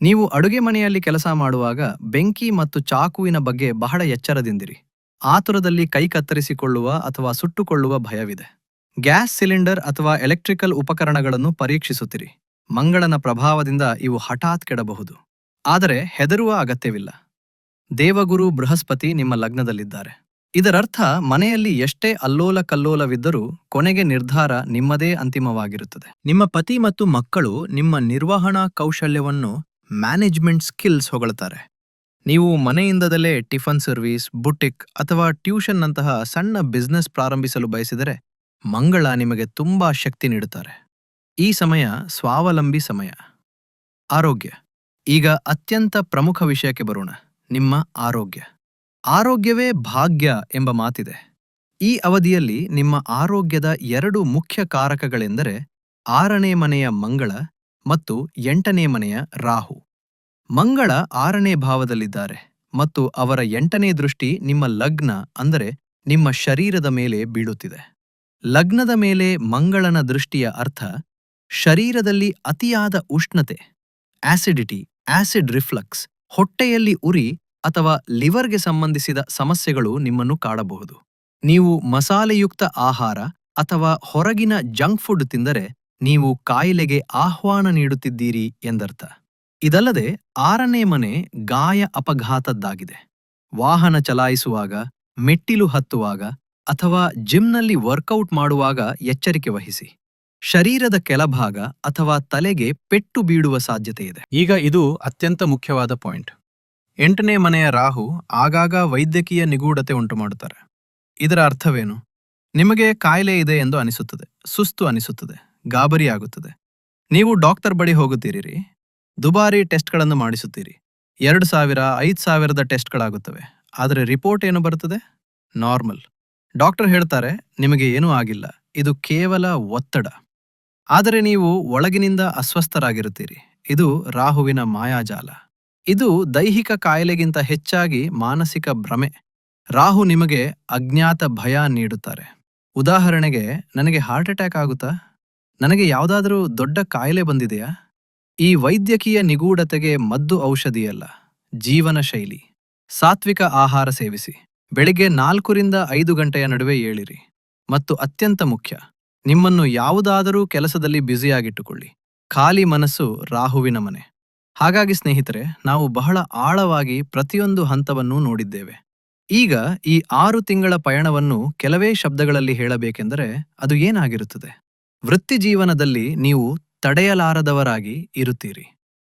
ನೀವು ಅಡುಗೆ ಮನೆಯಲ್ಲಿ ಕೆಲಸ ಮಾಡುವಾಗ ಬೆಂಕಿ ಮತ್ತು ಚಾಕುವಿನ ಬಗ್ಗೆ ಬಹಳ ಎಚ್ಚರದಿಂದಿರಿ. ಆತುರದಲ್ಲಿ ಕೈ ಕತ್ತರಿಸಿಕೊಳ್ಳುವ ಅಥವಾ ಸುಟ್ಟುಕೊಳ್ಳುವ ಭಯವಿದೆ. ಗ್ಯಾಸ್ ಸಿಲಿಂಡರ್ ಅಥವಾ ಎಲೆಕ್ಟ್ರಿಕಲ್ ಉಪಕರಣಗಳನ್ನು ಪರೀಕ್ಷಿಸುತ್ತಿರಿ. ಮಂಗಳನ ಪ್ರಭಾವದಿಂದ ಇವು ಹಠಾತ್ ಕೆಡಬಹುದು. ಆದರೆ ಹೆದರುವ ಅಗತ್ಯವಿಲ್ಲ. ದೇವಗುರು ಬೃಹಸ್ಪತಿ ನಿಮ್ಮ ಲಗ್ನದಲ್ಲಿದ್ದಾರೆ. ಇದರರ್ಥ ಮನೆಯಲ್ಲಿ ಎಷ್ಟೇ ಅಲ್ಲೋಲ ಕಲ್ಲೋಲವಿದ್ದರೂ ಕೊನೆಗೆ ನಿರ್ಧಾರ ನಿಮ್ಮದೇ ಅಂತಿಮವಾಗಿರುತ್ತದೆ. ನಿಮ್ಮ ಪತಿ ಮತ್ತು ಮಕ್ಕಳು ನಿಮ್ಮ ನಿರ್ವಹಣಾ ಕೌಶಲ್ಯವನ್ನು, ಮ್ಯಾನೇಜ್ಮೆಂಟ್ ಸ್ಕಿಲ್ಸ್ ಹೊಗಳುತ್ತಾರೆ. ನೀವು ಮನೆಯಿಂದಲೇ ಟಿಫನ್ ಸರ್ವಿಸ್, ಬುಟಿಕ್ ಅಥವಾ ಟ್ಯೂಷನ್ನಂತಹ ಸಣ್ಣ ಬಿಸ್ನೆಸ್ ಪ್ರಾರಂಭಿಸಲು ಬಯಸಿದರೆ ಮಂಗಳ ನಿಮಗೆ ತುಂಬಾ ಶಕ್ತಿ ನೀಡುತ್ತಾರೆ. ಈ ಸಮಯ ಸ್ವಾವಲಂಬಿ ಸಮಯ. ಆರೋಗ್ಯ. ಈಗ ಅತ್ಯಂತ ಪ್ರಮುಖ ವಿಷಯಕ್ಕೆ ಬರೋಣ, ನಿಮ್ಮ ಆರೋಗ್ಯ. ಆರೋಗ್ಯವೇ ಭಾಗ್ಯ ಎಂಬ ಮಾತಿದೆ. ಈ ಅವಧಿಯಲ್ಲಿ ನಿಮ್ಮ ಆರೋಗ್ಯದ 2 ಮುಖ್ಯ ಕಾರಕಗಳೆಂದರೆ 6ನೇ ಮನೆಯ ಮಂಗಳ ಮತ್ತು 8ನೇ ಮನೆಯ ರಾಹು. ಮಂಗಳ 6ನೇ ಭಾವದಲ್ಲಿದ್ದಾರೆ ಮತ್ತು ಅವರ 8ನೇ ದೃಷ್ಟಿ ನಿಮ್ಮ ಲಗ್ನ, ಅಂದರೆ ನಿಮ್ಮ ಶರೀರದ ಮೇಲೆ ಬೀಳುತ್ತಿದೆ. ಲಗ್ನದ ಮೇಲೆ ಮಂಗಳನ ದೃಷ್ಟಿಯ ಅರ್ಥ ಶರೀರದಲ್ಲಿ ಅತಿಯಾದ ಉಷ್ಣತೆ, ಆಸಿಡಿಟಿ, ಆಸಿಡ್ ರಿಫ್ಲಕ್ಸ್, ಹೊಟ್ಟೆಯಲ್ಲಿ ಉರಿ ಅಥವಾ ಲಿವರ್ಗೆ ಸಂಬಂಧಿಸಿದ ಸಮಸ್ಯೆಗಳು ನಿಮ್ಮನ್ನು ಕಾಡಬಹುದು. ನೀವು ಮಸಾಲೆಯುಕ್ತ ಆಹಾರ ಅಥವಾ ಹೊರಗಿನ ಜಂಕ್ ಫುಡ್ ತಿಂದರೆ ನೀವು ಕಾಯಿಲೆಗೆ ಆಹ್ವಾನ ನೀಡುತ್ತಿದ್ದೀರಿ ಎಂದರ್ಥ. ಇದಲ್ಲದೆ 6ನೇ ಮನೆ ಗಾಯ ಅಪಘಾತದ್ದಾಗಿದೆ. ವಾಹನ ಚಲಾಯಿಸುವಾಗ, ಮೆಟ್ಟಿಲು ಹತ್ತುವಾಗ ಅಥವಾ ಜಿಮ್ನಲ್ಲಿ ವರ್ಕೌಟ್ ಮಾಡುವಾಗ ಎಚ್ಚರಿಕೆ ವಹಿಸಿ. ಶರೀರದ ಕೆಳಭಾಗ ಅಥವಾ ತಲೆಗೆ ಪೆಟ್ಟು ಬೀಳುವ ಸಾಧ್ಯತೆ ಇದೆ. ಈಗ ಇದು ಅತ್ಯಂತ ಮುಖ್ಯವಾದ ಪಾಯಿಂಟ್. 8ನೇ ಮನೆಯ ರಾಹು ಆಗಾಗ ವೈದ್ಯಕೀಯ ನಿಗೂಢತೆ ಉಂಟುಮಾಡುತ್ತಾರೆ. ಇದರ ಅರ್ಥವೇನು? ನಿಮಗೆ ಕಾಯಿಲೆ ಇದೆ ಎಂದು ಅನಿಸುತ್ತದೆ, ಸುಸ್ತು ಅನಿಸುತ್ತದೆ, ಗಾಬರಿ ಆಗುತ್ತದೆ. ನೀವು ಡಾಕ್ಟರ್ ಬಳಿ ಹೋಗುತ್ತೀರಿ, ದುಬಾರಿ ಟೆಸ್ಟ್ಗಳನ್ನು ಮಾಡಿಸುತ್ತೀರಿ. 2000, 5000ದ ಟೆಸ್ಟ್ಗಳಾಗುತ್ತವೆ. ಆದರೆ ರಿಪೋರ್ಟ್ ಏನು ಬರುತ್ತದೆ? ನಾರ್ಮಲ್. ಡಾಕ್ಟರ್ ಹೇಳ್ತಾರೆ, ನಿಮಗೆ ಏನೂ ಆಗಿಲ್ಲ, ಇದು ಕೇವಲ ಒತ್ತಡ. ಆದರೆ ನೀವು ಒಳಗಿನಿಂದ ಅಸ್ವಸ್ಥರಾಗಿರುತ್ತೀರಿ. ಇದು ರಾಹುವಿನ ಮಾಯಾಜಾಲ. ಇದು ದೈಹಿಕ ಕಾಯಿಲೆಗಿಂತ ಹೆಚ್ಚಾಗಿ ಮಾನಸಿಕ ಭ್ರಮೆ. ರಾಹು ನಿಮಗೆ ಅಜ್ಞಾತ ಭಯ ನೀಡುತ್ತಾರೆ. ಉದಾಹರಣೆಗೆ, ನನಗೆ ಹಾರ್ಟ್ ಅಟ್ಯಾಕ್ ಆಗುತ್ತಾ? ನನಗೆ ಯಾವುದಾದರೂ ದೊಡ್ಡ ಕಾಯಿಲೆ ಬಂದಿದೆಯಾ? ಈ ವೈದ್ಯಕೀಯ ನಿಗೂಢತೆಗೆ ಮದ್ದು ಔಷಧಿಯಲ್ಲ, ಜೀವನ ಶೈಲಿ. ಸಾತ್ವಿಕ ಆಹಾರ ಸೇವಿಸಿ. ಬೆಳಿಗ್ಗೆ 4ರಿಂದ 5 ಗಂಟೆಯ ನಡುವೆ ಏಳಿರಿ. ಮತ್ತು ಅತ್ಯಂತ ಮುಖ್ಯ, ನಿಮ್ಮನ್ನು ಯಾವುದಾದರೂ ಕೆಲಸದಲ್ಲಿ ಬ್ಯುಸಿಯಾಗಿಟ್ಟುಕೊಳ್ಳಿ. ಖಾಲಿ ಮನಸ್ಸು ರಾಹುವಿನ ಮನೆ. ಹಾಗಾಗಿ ಸ್ನೇಹಿತರೆ, ನಾವು ಬಹಳ ಆಳವಾಗಿ ಪ್ರತಿಯೊಂದು ಹಂತವನ್ನೂ ನೋಡಿದ್ದೇವೆ. ಈಗ ಈ 6 ತಿಂಗಳ ಪಯಣವನ್ನು ಕೆಲವೇ ಶಬ್ದಗಳಲ್ಲಿ ಹೇಳಬೇಕೆಂದರೆ ಅದು ಏನಾಗಿರುತ್ತದೆ? ವೃತ್ತಿ ಜೀವನದಲ್ಲಿ ನೀವು ತಡೆಯಲಾರದವರಾಗಿ ಇರುತ್ತೀರಿ.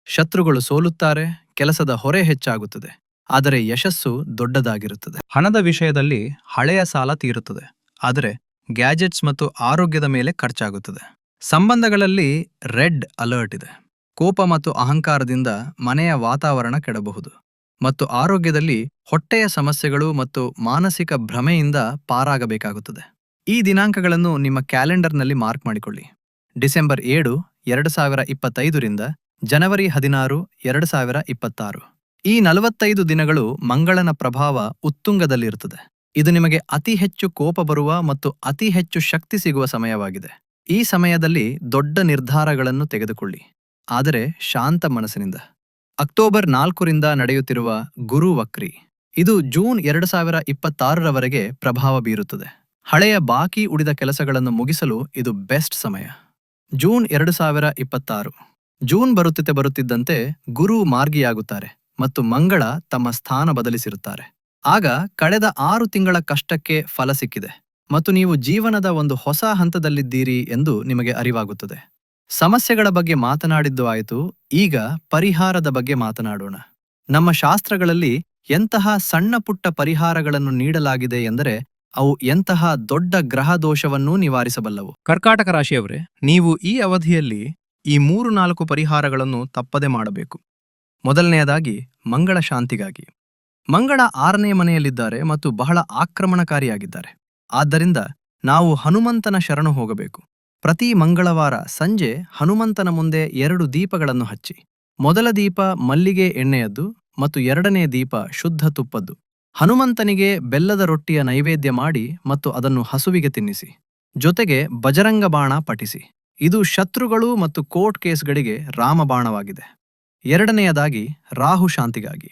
ಶತ್ರುಗಳು ಸೋಲುತ್ತಾರೆ, ಕೆಲಸದ ಹೊರೆ ಹೆಚ್ಚಾಗುತ್ತದೆ, ಆದರೆ ಯಶಸ್ಸು ದೊಡ್ಡದಾಗಿರುತ್ತದೆ. ಹಣದ ವಿಷಯದಲ್ಲಿ ಹಳೆಯ ಸಾಲ ತೀರುತ್ತದೆ, ಆದರೆ ಗ್ಯಾಜೆಟ್ಸ್ ಮತ್ತು ಆರೋಗ್ಯದ ಮೇಲೆ ಖರ್ಚಾಗುತ್ತದೆ. ಸಂಬಂಧಗಳಲ್ಲಿ ರೆಡ್ ಅಲರ್ಟ್ ಇದೆ. ಕೋಪ ಮತ್ತು ಅಹಂಕಾರದಿಂದ ಮನೆಯ ವಾತಾವರಣ ಕೆಡಬಹುದು. ಮತ್ತು ಆರೋಗ್ಯದಲ್ಲಿ ಹೊಟ್ಟೆಯ ಸಮಸ್ಯೆಗಳು ಮತ್ತು ಮಾನಸಿಕ ಭ್ರಮೆಯಿಂದ ಪಾರಾಗಬೇಕಾಗುತ್ತದೆ. ಈ ದಿನಾಂಕಗಳನ್ನು ನಿಮ್ಮ ಕ್ಯಾಲೆಂಡರ್ನಲ್ಲಿ ಮಾರ್ಕ್ ಮಾಡಿಕೊಳ್ಳಿ. ಡಿಸೆಂಬರ್ 7, 2025ರಿಂದ ಜನವರಿ 16, 2026. ಈ 45 ದಿನಗಳು ಮಂಗಳನ ಪ್ರಭಾವ ಉತ್ತುಂಗದಲ್ಲಿರುತ್ತದೆ. ಇದು ನಿಮಗೆ ಅತಿ ಹೆಚ್ಚು ಕೋಪ ಬರುವ ಮತ್ತು ಅತಿ ಹೆಚ್ಚು ಶಕ್ತಿ ಸಿಗುವ ಸಮಯವಾಗಿದೆ. ಈ ಸಮಯದಲ್ಲಿ ದೊಡ್ಡ ನಿರ್ಧಾರಗಳನ್ನು ತೆಗೆದುಕೊಳ್ಳಿ, ಆದರೆ ಶಾಂತ ಮನಸ್ಸಿನಿಂದ. ಅಕ್ಟೋಬರ್ 4ರಿಂದ ನಡೆಯುತ್ತಿರುವ ಗುರು ವಕ್ರಿ. ಇದು ಜೂನ್ 2026ರವರೆಗೆ ಪ್ರಭಾವ ಬೀರುತ್ತದೆ. ಹಳೆಯ ಬಾಕಿ ಉಳಿದ ಕೆಲಸಗಳನ್ನು ಮುಗಿಸಲು ಇದು ಬೆಸ್ಟ್ ಸಮಯ. ಜೂನ್ 2026. ಜೂನ್ ಬರುತ್ತಿದ್ದಂತೆ ಗುರು ಮಾರ್ಗಿಯಾಗುತ್ತಾರೆ ಮತ್ತು ಮಂಗಳ ತಮ್ಮ ಸ್ಥಾನ ಬದಲಿಸಿರುತ್ತಾರೆ. ಆಗ ಕಳೆದ 6 ತಿಂಗಳ ಕಷ್ಟಕ್ಕೆ ಫಲ ಸಿಕ್ಕಿದೆ ಮತ್ತು ನೀವು ಜೀವನದ ಒಂದು ಹೊಸ ಹಂತದಲ್ಲಿದ್ದೀರಿ ಎಂದು ನಿಮಗೆ ಅರಿವಾಗುತ್ತದೆ. ಸಮಸ್ಯೆಗಳ ಬಗ್ಗೆ ಮಾತನಾಡಿದ್ದು ಆಯಿತು, ಈಗ ಪರಿಹಾರದ ಬಗ್ಗೆ ಮಾತನಾಡೋಣ. ನಮ್ಮ ಶಾಸ್ತ್ರಗಳಲ್ಲಿ ಎಂತಹ ಸಣ್ಣ ಪುಟ್ಟ ಪರಿಹಾರಗಳನ್ನು ನೀಡಲಾಗಿದೆ ಎಂದರೆ ಅವು ಎಂತಹ ದೊಡ್ಡ ಗ್ರಹ ದೋಷವನ್ನೂ ನಿವಾರಿಸಬಲ್ಲವು. ಕರ್ಕಾಟಕ ರಾಶಿಯವರೇ, ನೀವು ಈ ಅವಧಿಯಲ್ಲಿ ಈ 3-4 ಪರಿಹಾರಗಳನ್ನು ತಪ್ಪದೆ ಮಾಡಬೇಕು. ಮೊದಲನೆಯದಾಗಿ ಮಂಗಳ ಶಾಂತಿಗಾಗಿ. ಮಂಗಳ 6ನೇ ಮನೆಯಲ್ಲಿದ್ದಾರೆ ಮತ್ತು ಬಹಳ ಆಕ್ರಮಣಕಾರಿಯಾಗಿದ್ದಾರೆ. ಆದ್ದರಿಂದ ನಾವು ಹನುಮಂತನ ಶರಣು ಹೋಗಬೇಕು. ಪ್ರತಿ ಮಂಗಳವಾರ ಸಂಜೆ ಹನುಮಂತನ ಮುಂದೆ 2 ದೀಪಗಳನ್ನು ಹಚ್ಚಿ. ಮೊದಲ ದೀಪ ಮಲ್ಲಿಗೆ ಎಣ್ಣೆಯದ್ದು ಮತ್ತು 2ನೇ ದೀಪ ಶುದ್ಧ ತುಪ್ಪದ್ದು. ಹನುಮಂತನಿಗೆ ಬೆಲ್ಲದ ರೊಟ್ಟಿಯ ನೈವೇದ್ಯ ಮಾಡಿ ಮತ್ತು ಅದನ್ನು ಹಸುವಿಗೆ ತಿನ್ನಿಸಿ. ಜೊತೆಗೆ ಬಜರಂಗ ಬಾಣ ಪಠಿಸಿ. ಇದು ಶತ್ರುಗಳು ಮತ್ತು ಕೋರ್ಟ್ ಕೇಸ್ಗಳಿಗೆ ರಾಮಬಾಣವಾಗಿದೆ. 2ನೇಯದಾಗಿ ರಾಹು ಶಾಂತಿಗಾಗಿ.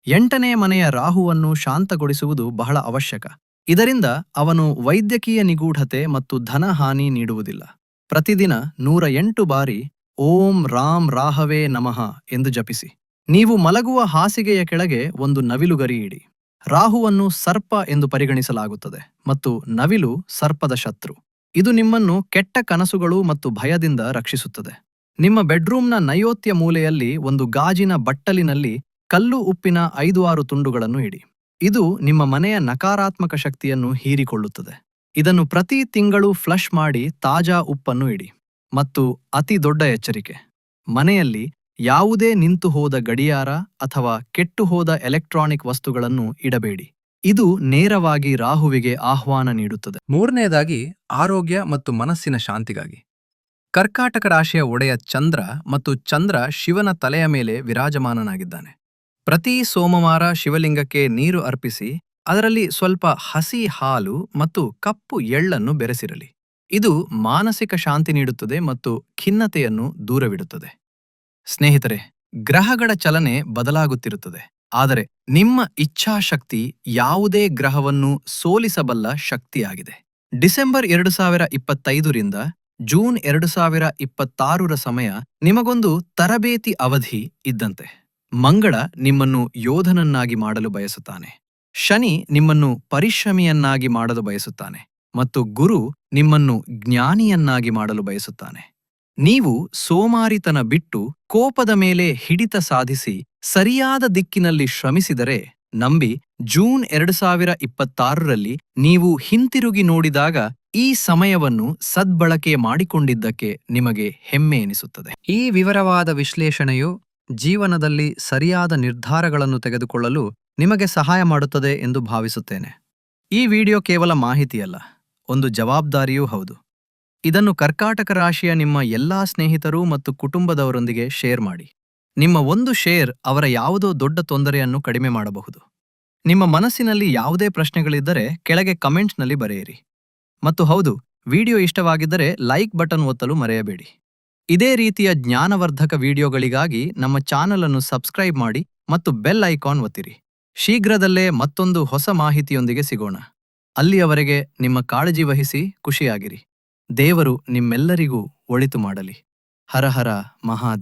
8ನೇ ಮನೆಯ ರಾಹುವನ್ನು ಶಾಂತಗೊಳಿಸುವುದು ಬಹಳ ಅವಶ್ಯಕ. ಇದರಿಂದ ಅವನು ವೈದ್ಯಕೀಯ ನಿಗೂಢತೆ ಮತ್ತು ಧನಹಾನಿ ನೀಡುವುದಿಲ್ಲ. ಪ್ರತಿದಿನ 108 ಬಾರಿ ಓಂ ರಾಮ್ ರಾಹವೇ ನಮಃ ಎಂದು ಜಪಿಸಿ. ನೀವು ಮಲಗುವ ಹಾಸಿಗೆಯ ಕೆಳಗೆ ಒಂದು ನವಿಲುಗರಿ ಇಡಿ. ರಾಹುವನ್ನು ಸರ್ಪ ಎಂದು ಪರಿಗಣಿಸಲಾಗುತ್ತದೆ ಮತ್ತು ನವಿಲು ಸರ್ಪದ ಶತ್ರು. ಇದು ನಿಮ್ಮನ್ನು ಕೆಟ್ಟ ಕನಸುಗಳು ಮತ್ತು ಭಯದಿಂದ ರಕ್ಷಿಸುತ್ತದೆ. ನಿಮ್ಮ ಬೆಡ್ರೂಮ್ನ ನೈಋತ್ಯ ಮೂಲೆಯಲ್ಲಿ ಒಂದು ಗಾಜಿನ ಬಟ್ಟಲಿನಲ್ಲಿ ಕಲ್ಲು ಉಪ್ಪಿನ 5-6 ತುಂಡುಗಳನ್ನು ಇಡಿ. ಇದು ನಿಮ್ಮ ಮನೆಯ ನಕಾರಾತ್ಮಕ ಶಕ್ತಿಯನ್ನು ಹೀರಿಕೊಳ್ಳುತ್ತದೆ. ಇದನ್ನು ಪ್ರತಿ ತಿಂಗಳು ಫ್ಲಶ್ ಮಾಡಿ ತಾಜಾ ಉಪ್ಪನ್ನು ಇಡಿ. ಮತ್ತು ಅತಿ ದೊಡ್ಡ ಎಚ್ಚರಿಕೆ, ಮನೆಯಲ್ಲಿ ಯಾವುದೇ ನಿಂತು ಹೋದ ಗಡಿಯಾರ ಅಥವಾ ಕೆಟ್ಟು ಹೋದ ಎಲೆಕ್ಟ್ರಾನಿಕ್ ವಸ್ತುಗಳನ್ನು ಇಡಬೇಡಿ. ಇದು ನೇರವಾಗಿ ರಾಹುವಿಗೆ ಆಹ್ವಾನ ನೀಡುತ್ತದೆ. 3ನೇದಾಗಿ ಆರೋಗ್ಯ ಮತ್ತು ಮನಸ್ಸಿನ ಶಾಂತಿಗಾಗಿ. ಕರ್ಕಾಟಕ ರಾಶಿಯ ಒಡೆಯ ಚಂದ್ರ ಮತ್ತು ಚಂದ್ರ ಶಿವನ ತಲೆಯ ಮೇಲೆ ವಿರಾಜಮಾನನಾಗಿದ್ದಾನೆ. ಪ್ರತಿ ಸೋಮವಾರ ಶಿವಲಿಂಗಕ್ಕೆ ನೀರು ಅರ್ಪಿಸಿ ಅದರಲ್ಲಿ ಸ್ವಲ್ಪ ಹಸಿ ಹಾಲು ಮತ್ತು ಕಪ್ಪು ಎಳ್ಳನ್ನು ಬೆರೆಸಿರಲಿ. ಇದು ಮಾನಸಿಕ ಶಾಂತಿ ನೀಡುತ್ತದೆ ಮತ್ತು ಖಿನ್ನತೆಯನ್ನು ದೂರವಿಡುತ್ತದೆ. ಸ್ನೇಹಿತರೆ, ಗ್ರಹಗಳ ಚಲನೆ ಬದಲಾಗುತ್ತಿರುತ್ತದೆ. ಆದರೆ ನಿಮ್ಮ ಇಚ್ಛಾಶಕ್ತಿ ಯಾವುದೇ ಗ್ರಹವನ್ನು ಸೋಲಿಸಬಲ್ಲ ಶಕ್ತಿಯಾಗಿದೆ. ಡಿಸೆಂಬರ್ 2025ರಿಂದ ಜೂನ್ 2026ರ ಸಮಯ ನಿಮಗೊಂದು ತರಬೇತಿ ಅವಧಿ ಇದ್ದಂತೆ. ಮಂಗಳ ನಿಮ್ಮನ್ನು ಯೋಧನನ್ನಾಗಿ ಮಾಡಲು ಬಯಸುತ್ತಾನೆ. ಶನಿ ನಿಮ್ಮನ್ನು ಪರಿಶ್ರಮಿಯನ್ನಾಗಿ ಮಾಡಲು ಬಯಸುತ್ತಾನೆ ಮತ್ತು ಗುರು ನಿಮ್ಮನ್ನು ಜ್ಞಾನಿಯನ್ನಾಗಿ ಮಾಡಲು ಬಯಸುತ್ತಾನೆ. ನೀವು ಸೋಮಾರಿತನ ಬಿಟ್ಟು ಕೋಪದ ಮೇಲೆ ಹಿಡಿತ ಸಾಧಿಸಿ ಸರಿಯಾದ ದಿಕ್ಕಿನಲ್ಲಿ ಶ್ರಮಿಸಿದರೆ ನಂಬಿ ಜೂನ್ 2026ರಲ್ಲಿ ನೀವು ಹಿಂತಿರುಗಿ ನೋಡಿದಾಗ ಈ ಸಮಯವನ್ನು ಸದ್ಬಳಕೆ ಮಾಡಿಕೊಂಡಿದ್ದಕ್ಕೆ ನಿಮಗೆ ಹೆಮ್ಮೆ ಎನಿಸುತ್ತದೆ. ಈ ವಿವರವಾದ ವಿಶ್ಲೇಷಣೆಯು ಜೀವನದಲ್ಲಿ ಸರಿಯಾದ ನಿರ್ಧಾರಗಳನ್ನು ತೆಗೆದುಕೊಳ್ಳಲು ನಿಮಗೆ ಸಹಾಯ ಮಾಡುತ್ತದೆ ಎಂದು ಭಾವಿಸುತ್ತೇನೆ. ಈ ವಿಡಿಯೋ ಕೇವಲ ಮಾಹಿತಿಯಲ್ಲ, ಒಂದು ಜವಾಬ್ದಾರಿಯೂ ಹೌದು. ಇದನ್ನು ಕರ್ಕಾಟಕ ರಾಶಿಯ ನಿಮ್ಮ ಎಲ್ಲಾ ಸ್ನೇಹಿತರು ಮತ್ತು ಕುಟುಂಬದವರೊಂದಿಗೆ ಶೇರ್ ಮಾಡಿ. ನಿಮ್ಮ ಒಂದು ಶೇರ್ ಅವರ ಯಾವುದೋ ದೊಡ್ಡ ತೊಂದರೆಯನ್ನು ಕಡಿಮೆ ಮಾಡಬಹುದು. ನಿಮ್ಮ ಮನಸ್ಸಿನಲ್ಲಿ ಯಾವುದೇ ಪ್ರಶ್ನೆಗಳಿದ್ದರೆ ಕೆಳಗೆ ಕಮೆಂಟ್ಸ್ನಲ್ಲಿ ಬರೆಯಿರಿ. ಮತ್ತು ಹೌದು, ವಿಡಿಯೋ ಇಷ್ಟವಾಗಿದ್ದರೆ ಲೈಕ್ ಬಟನ್ ಒತ್ತಲು ಮರೆಯಬೇಡಿ. ಇದೇ ರೀತಿಯ ಜ್ಞಾನವರ್ಧಕ ವಿಡಿಯೋಗಳಿಗಾಗಿ ನಮ್ಮ ಚಾನಲ್ ಅನ್ನು ಸಬ್ಸ್ಕ್ರೈಬ್ ಮಾಡಿ ಮತ್ತು ಬೆಲ್ ಐಕಾನ್ ಒತ್ತಿರಿ. ಶೀಘ್ರದಲ್ಲೇ ಮತ್ತೊಂದು ಹೊಸ ಮಾಹಿತಿಯೊಂದಿಗೆ ಸಿಗೋಣ. ಅಲ್ಲಿಯವರೆಗೆ ನಿಮ್ಮ ಕಾಳಜಿ ವಹಿಸಿ ಖುಷಿಯಾಗಿರಿ. ದೇವರು ನಿಮ್ಮೆಲ್ಲರಿಗೂ ಒಳಿತು ಮಾಡಲಿ. ಹರ ಹರ ಮಹಾದೇವ.